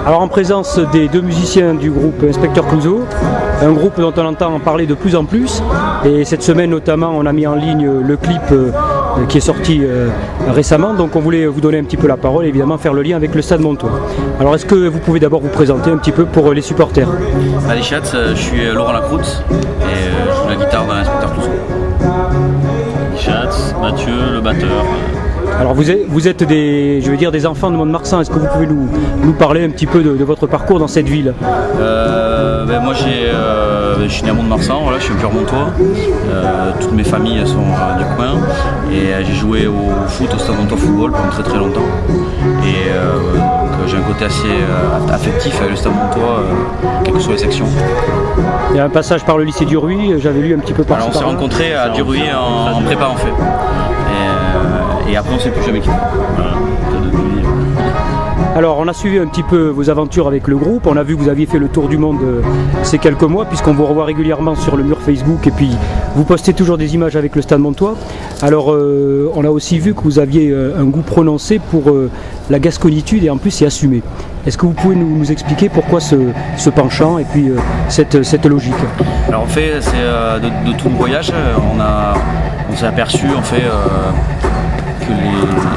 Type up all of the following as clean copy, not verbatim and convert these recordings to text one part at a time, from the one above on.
Alors en présence des deux musiciens du groupe Inspecteur Clouseau, un groupe dont on entend parler de plus en plus, et cette semaine notamment on a mis en ligne le clip qui est sorti récemment, donc on voulait vous donner un petit peu la parole et évidemment faire le lien avec le Stade Montois. Alors est-ce que vous pouvez d'abord vous présenter un petit peu pour les supporters? Allez chat, je suis Laurent Lacroute et je joue la guitare dans l'Inspecteur Clouseau. Chat, Mathieu, le batteur. Alors vous êtes des enfants de Mont-de-Marsan, est-ce que vous pouvez nous parler un petit peu de votre parcours dans cette ville? Moi je suis né à Mont-de-Marsan, voilà, je suis un pur montois. Toutes mes familles sont du coin et j'ai joué au foot au Stade Montois Football pendant très très longtemps. Et donc j'ai un côté assez affectif avec le Stade Montois, quelles que soient les sections. Il y a un passage par le lycée Duruy, j'avais lu un petit peu par là. On s'est rencontrés à Duruy en prépa en fait. Et après on s'est plus jamais quitté. Voilà. Alors on a suivi un petit peu vos aventures avec le groupe, on a vu que vous aviez fait le tour du monde ces quelques mois puisqu'on vous revoit régulièrement sur le mur Facebook et puis vous postez toujours des images avec le Stade Montois. Alors on a aussi vu que vous aviez un goût prononcé pour la gasconitude et en plus c'est assumé. Est-ce que vous pouvez nous expliquer pourquoi ce penchant et puis cette logique? Alors en fait c'est de tout le voyage, on s'est aperçu en fait que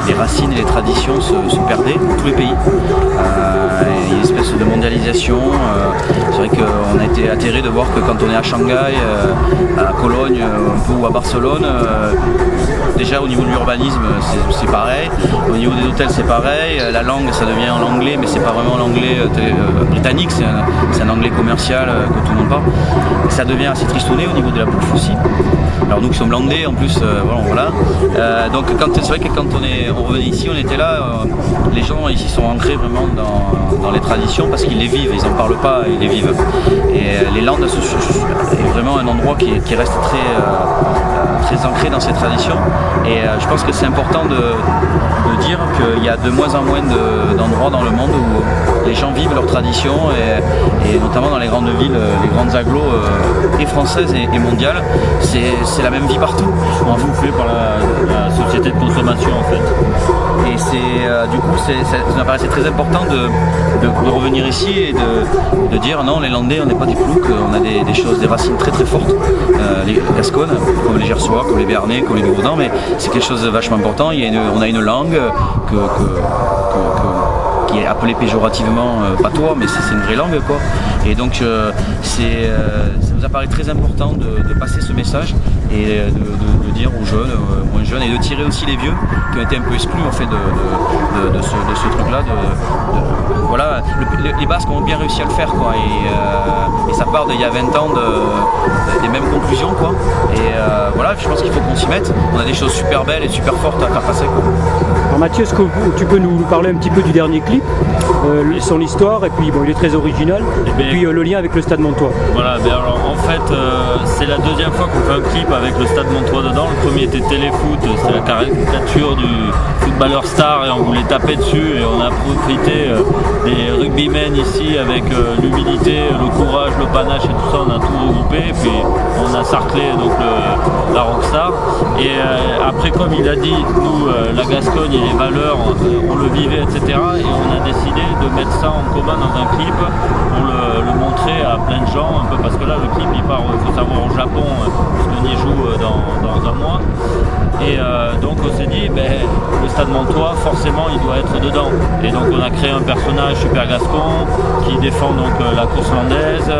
les racines et les traditions se perdaient dans tous les pays. Il y a une espèce de mondialisation. C'est vrai qu'on a été atterré de voir que quand on est à Shanghai, à Cologne ou à Barcelone, déjà au niveau de l'urbanisme c'est pareil, au niveau des hôtels c'est pareil, la langue ça devient en anglais mais c'est pas vraiment l'anglais britannique, c'est un anglais commercial que tout le monde parle. Et ça devient assez tristouné au niveau de la bouffe aussi. Alors nous qui sommes landais en plus, voilà. Donc c'est vrai que quand on revenait ici, on était là, les gens ici sont ancrés vraiment dans les traditions parce qu'ils les vivent, ils n'en parlent pas, ils les vivent. Et les Landes est vraiment un endroit qui reste très ancré dans ces traditions. Et je pense que c'est important de dire qu'il y a de moins en moins d'endroits dans le monde où les gens vivent leurs traditions et notamment dans les grandes villes, les grandes agglos et françaises et mondiales, c'est la même vie partout. On est bouffé par la société de consommation en fait. Et du coup ça me paraissait très important de revenir ici et de dire non, les Landais on n'est pas des ploucs, on a des racines très très fortes, les Gasconnes, comme les Gersois, comme les Béarnais, comme les Dourdans, mais c'est quelque chose de vachement important. On a une langue qui est appelée péjorativement patois, mais c'est une vraie langue quoi. Et donc ça nous apparaît très important de passer ce message et de dire aux jeunes, moins jeunes, et de tirer aussi les vieux qui ont été un peu exclus en fait de ce truc-là. Voilà, les Basques ont bien réussi à le faire quoi, et ça part d'il y a 20 ans des mêmes conclusions quoi. Et voilà, je pense qu'il faut qu'on s'y mette. On a des choses super belles et super fortes à faire passer quoi. Alors Mathieu, est-ce que tu peux nous parler un petit peu du dernier clip, son histoire, et puis bon, il est très original, et puis le lien avec le Stade Montois. Voilà, alors en fait c'est la deuxième fois qu'on fait un clip avec le Stade Montois dedans. Le premier était Téléfoot, c'était la caricature du footballeur star et on voulait taper dessus et on a profité des rugbymen ici avec l'humilité, le courage, le panache et tout ça, on a tout regroupé et puis on a sarclé donc la rockstar. Et après, comme il a dit, nous la Gascogne et les valeurs on le vivait etc, et on a décidé de mettre ça en commun dans un clip pour le montrer à plein de gens, un peu parce que là le clip il part, il faut savoir, au Japon, puisqu'on y joue dans un mois. Et donc on s'est dit, le Stade Montois forcément il doit être dedans. Et donc on a créé un personnage super gascon qui défend donc la course landaise,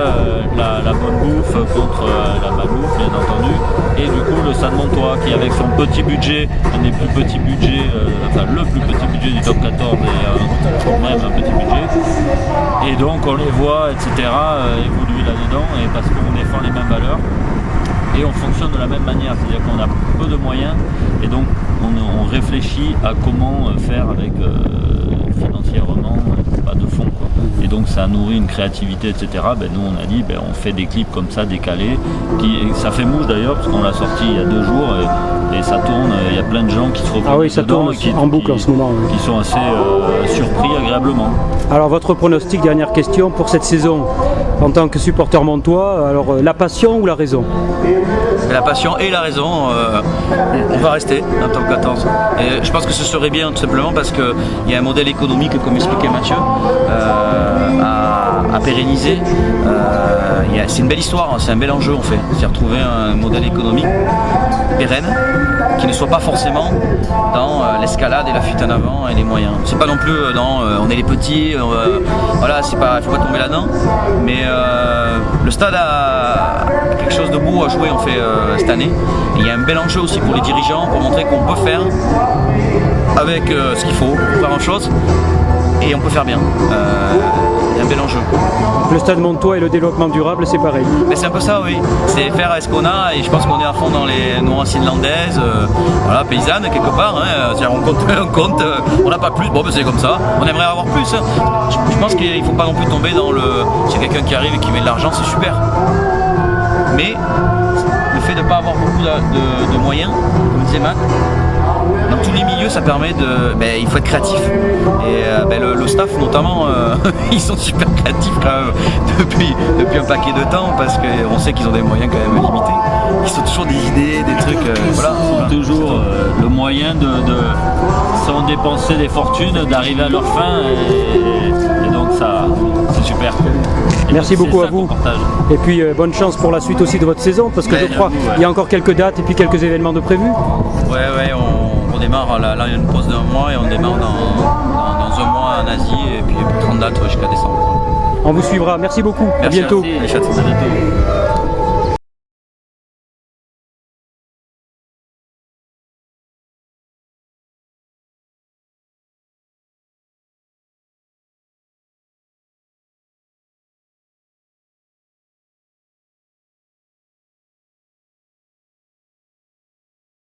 la bonne bouffe contre la malbouffe bien entendu. Et du coup le Stade Montois qui avec son petit budget, un des plus petits budgets, le plus petit budget du top 14 et même un petit budget. Et donc on les voit etc évoluer là-dedans et parce qu'on défend les mêmes valeurs. Et on fonctionne de la même manière, c'est-à-dire qu'on a peu de moyens et donc on réfléchit à comment faire avec financièrement, pas de fonds quoi. Et donc ça nourrit une créativité etc. Nous on a dit on fait des clips comme ça décalés, ça fait mouche d'ailleurs parce qu'on l'a sorti il y a 2 jours et ça tourne, il y a plein de gens qui se retrouvent Ah oui, ça dedans tourne et en boucle en ce moment. Oui. qui sont assez surpris agréablement. Alors votre pronostic, dernière question, pour cette saison en tant que supporter montois, alors la passion ou la raison? La passion et la raison, on va rester en top 14. Et je pense que ce serait bien tout simplement parce qu'il y a un modèle économique, comme expliquait Mathieu, à pérenniser. C'est une belle histoire, c'est un bel enjeu en fait. C'est retrouver un modèle économique pérenne qui ne soit pas forcément dans l'escalade et la fuite en avant et les moyens. C'est pas non plus dans on est les petits, voilà, c'est pas, il faut pas tomber là-dedans. Mais le stade a quelque chose de beau à jouer en fait cette année. Et il y a un bel enjeu aussi pour les dirigeants pour montrer qu'on peut faire avec ce qu'il faut, faire en chose et on peut faire bien. Il y a un bel enjeu. Le stade montois et le développement durable, c'est pareil. Mais c'est un peu ça, oui. C'est faire ce qu'on a et je pense qu'on est à fond dans nos racines landaises, voilà, paysannes quelque part. Hein. On compte, on n'a pas plus, bon ben c'est comme ça. On aimerait avoir plus. Je pense qu'il ne faut pas non plus tomber dans le. C'est quelqu'un qui arrive et qui met de l'argent, c'est super. Mais le fait de ne pas avoir beaucoup de moyens, comme disait Matt, dans tous les milieux, ça permet de. Il faut être créatif. Et le staff, notamment, ils sont super créatifs quand même depuis un paquet de temps parce qu'on sait qu'ils ont des moyens quand même limités. Ils ont toujours des idées, des trucs. Voilà. Toujours le moyen sans dépenser des fortunes, d'arriver à leur fin. Et donc, ça, c'est super. Merci beaucoup à vous. Et puis bonne chance pour la suite aussi de votre saison parce que je crois qu'il y a encore quelques dates et puis quelques événements de prévus. Ouais, on démarre, là il y a une pause d'un mois et on démarre dans un mois en Asie et puis 30 dates jusqu'à décembre. On vous suivra, merci beaucoup, Merci, à bientôt. Merci. À bientôt.